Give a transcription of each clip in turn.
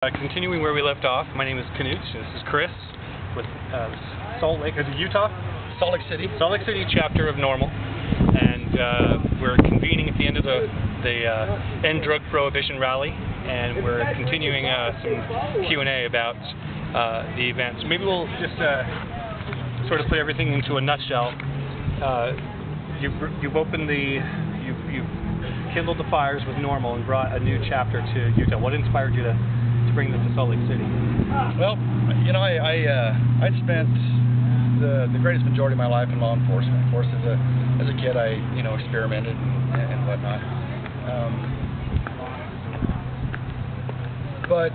Continuing where we left off, my name is Knut. This is Chris with Salt Lake, Utah? Salt Lake City. Salt Lake City chapter of NORML. And we're convening at the end of the End Drug Prohibition rally, and we're continuing some Q&A about the event. So maybe we'll just sort of put everything into a nutshell. You've kindled the fires with NORML and brought a new chapter to Utah. What inspired you to bring this to Salt Lake City? Well, you know, I spent the greatest majority of my life in law enforcement. Of course, as a kid, I experimented and whatnot. But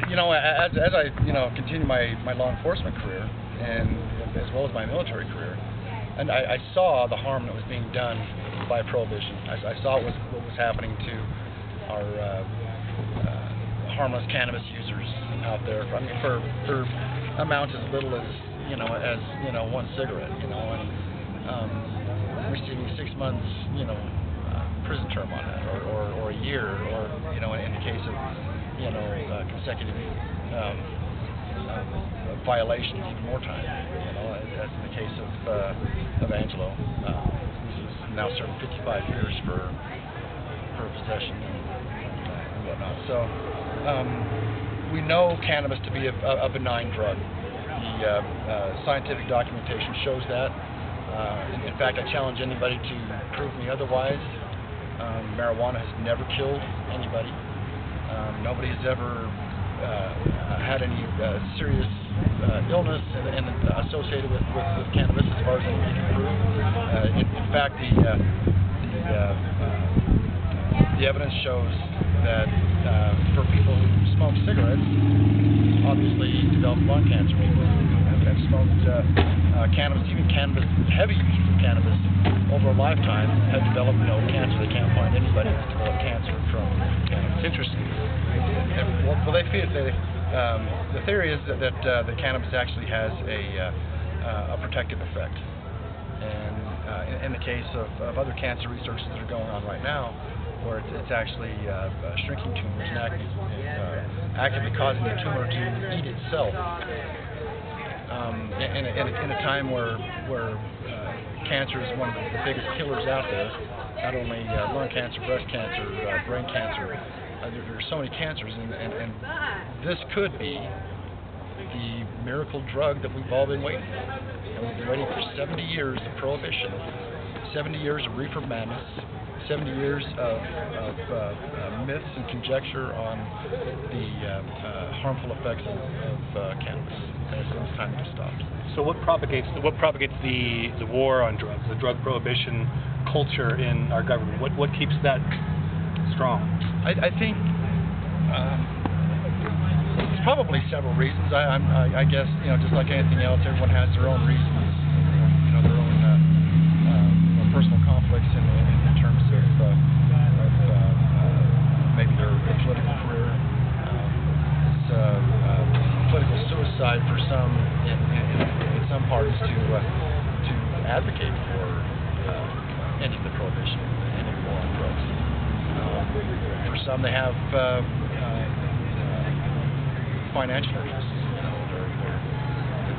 as I continue my law enforcement career and as well as my military career, and I saw the harm that was being done by prohibition. I saw what was happening to our harmless cannabis users out there. I mean, for amounts as little as one cigarette, and receiving 6 months, prison term on that, or a year, or in the case of consecutive violations, even more time. As in the case of Angelo, who's now serving 55 years for possession and whatnot. So we know cannabis to be a benign drug. The scientific documentation shows that. In fact, I challenge anybody to prove me otherwise. Marijuana has never killed anybody. Nobody has ever had any serious illness and associated with cannabis, as far as anybody can prove. In fact, the evidence shows that for people who smoke cigarettes, obviously develop lung cancer. People who have smoked cannabis, even heavy use of cannabis over a lifetime, have developed no cancer. They can't find anybody who's developed cancer from cannabis. It's interesting. Well, they feel the theory is that cannabis actually has a protective effect, and in the case of other cancer research that are going on right now, where it's actually shrinking tumors and actively causing the tumor to eat itself. In a time where cancer is one of the biggest killers out there, not only lung cancer, breast cancer, brain cancer. There are so many cancers, and this could be the miracle drug that we've all been waiting for. And we've been waiting for 70 years of prohibition, 70 years of reefer madness, 70 years of myths and conjecture on the harmful effects of cannabis. And it's time to stop. So what propagates the war on drugs, the drug prohibition culture in our government? What keeps that strong? I think it's probably several reasons. I guess just like anything else, everyone has their own reasons. Their own personal conflicts in terms of maybe their political career. It's political suicide for some in some parties to advocate for ending the prohibition, ending the war on drugs. For some, they have financial interests.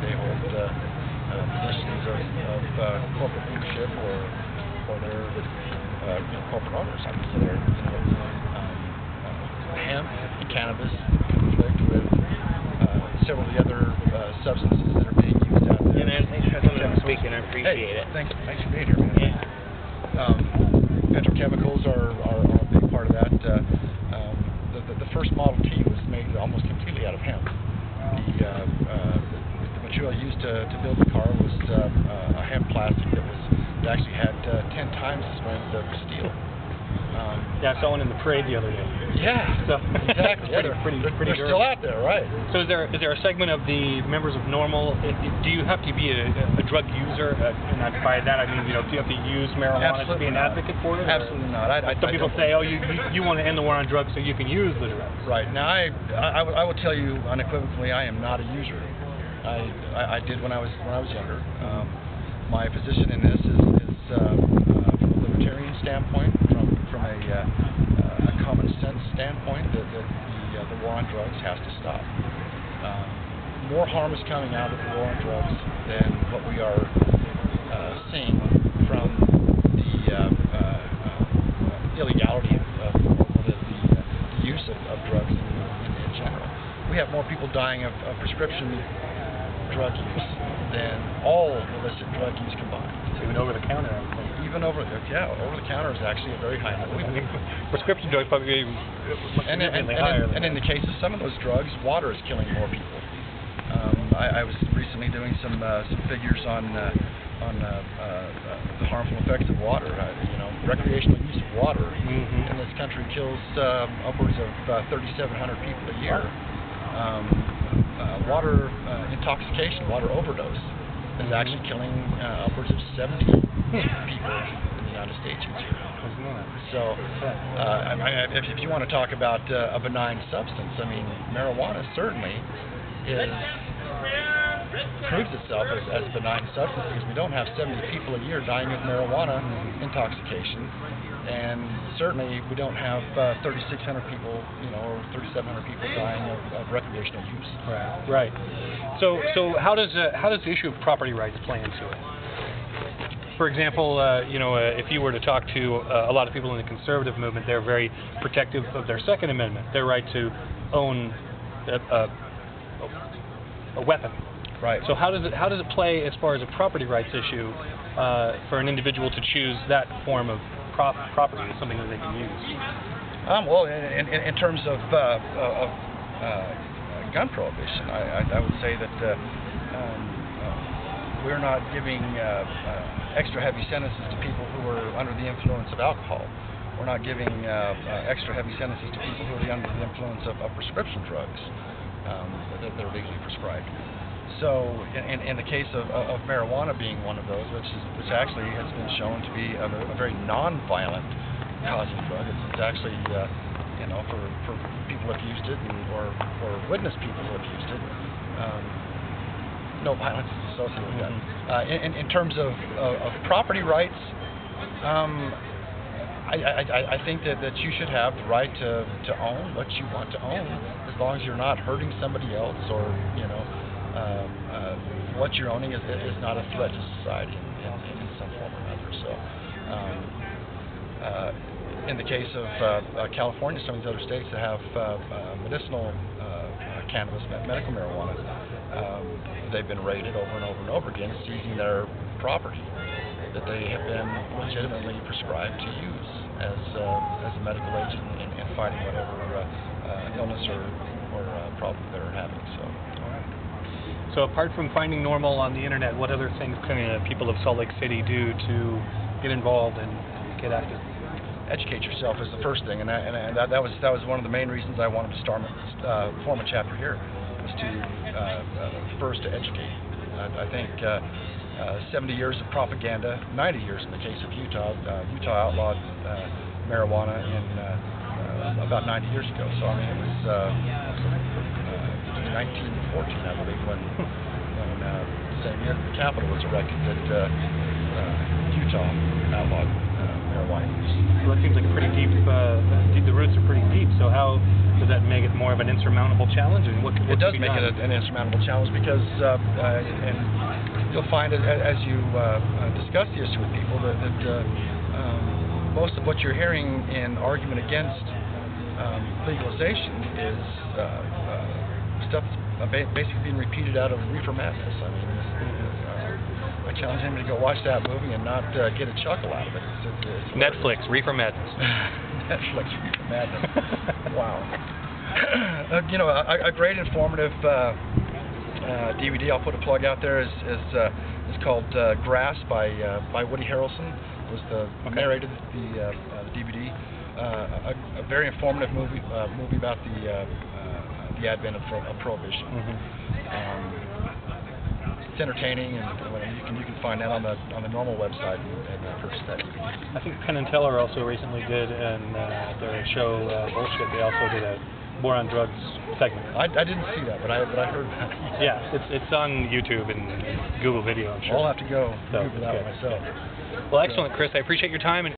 They hold positions of corporate leadership or their corporate owners. Obviously, they're hemp and cannabis conflict with several of the other substances that are being used out there. Yeah, man, thanks for coming and speaking. I appreciate it. Thanks for being here, man. Yeah. Petrochemicals are a big part of that. The first Model T was made almost completely out of hemp. The material used to build the car was a hemp plastic that actually had 10 times the strength of steel. Yeah, I saw one in the parade the other day. Yeah, so exactly. They're still out there, right? So is there a segment of the members of NORML? Do you have to be a drug user? And by that I mean, do you have to use marijuana to be an advocate for it? Absolutely not. Some people say, oh, you want to end the war on drugs so you can use the drugs. Right. Now, I will tell you unequivocally, I am not a user. I did when I was younger. My position in this is from a libertarian standpoint, from a common sense standpoint, that the the war on drugs has to stop. More harm is coming out of the war on drugs than what we are seeing from the illegality of the use of drugs in general. We have more people dying of prescription drug use than all illicit drug use combined. Even over the counter, I would think. Even over the counter is actually a very high number. I think prescription drugs probably significantly higher. And in the case of some of those drugs, water is killing more people. I was recently doing some figures on the harmful effects of water. Recreational use of water in this country kills upwards of 3,700 people a year. Water intoxication, water overdose, is actually killing upwards of 70 people in the United States each year. So, if you want to talk about a benign substance, I mean, marijuana certainly proves itself as a benign substance because we don't have 70 people a year dying of marijuana intoxication, and certainly we don't have 3,600 people, or 3,700 people dying of recreational use. Right. So how does the issue of property rights play into it? For example, if you were to talk to a lot of people in the conservative movement, they're very protective of their Second Amendment, their right to own a weapon. Right. So how does it play as far as a property rights issue for an individual to choose that form of property as something that they can use? Well, in terms of gun prohibition, I would say that we're not giving extra heavy sentences to people who are under the influence of alcohol. We're not giving extra heavy sentences to people who are under the influence of prescription drugs that are legally prescribed. So, in the case of marijuana being one of those, which actually has been shown to be a very non-violent causing drug, it's actually, for people who have used it or witnessed people who have used it, no violence is associated with that. In terms of property rights, I think that you should have the right to own what you want to own, as long as you're not hurting somebody else, or what you're owning is not a threat to society in some form or another. So, in the case of California, some of these other states that have medicinal cannabis, medical marijuana, they've been raided over and over and over again, seizing their property that they have been legitimately prescribed to use as a medical agent in fighting whatever illness or problem they're having. So apart from finding NORML on the internet, what other things can people of Salt Lake City do to get involved and get active? Educate yourself is the first thing, and that was one of the main reasons I wanted to form a chapter here, was to first to educate. I think 70 years of propaganda, 90 years in the case of Utah. Utah outlawed marijuana in about 90 years ago. So I mean, it was 1914, I believe, when the same year the Capitol was erected, that Utah outlawed marijuana use. Well, that seems like a pretty deep. The roots are pretty deep. So how does that make it more of an insurmountable challenge? And what it does make it an insurmountable challenge because, and you'll find it as you discuss the issue with people that most of what you're hearing in argument against legalization is stuff that's basically being repeated out of Reefer Madness. I mean, I challenge anybody to go watch that movie and not get a chuckle out of it. It's Netflix, Reefer Madness. Netflix, Reefer Madness. Wow. A great informative DVD I'll put a plug out there is called Grass by Woody Harrelson. Was narrated the DVD. A very informative movie about the advent of prohibition. It's entertaining, and you can find that on the NORML website and purchase that DVD. I think Penn and Teller also recently did, and their show Bullshit. They also did a War on Drugs segment. I didn't see that, but I heard that. Yeah, it's on YouTube and Google Video, I'm sure. I'll have to go Google that myself. Well, excellent, Chris. I appreciate your time. And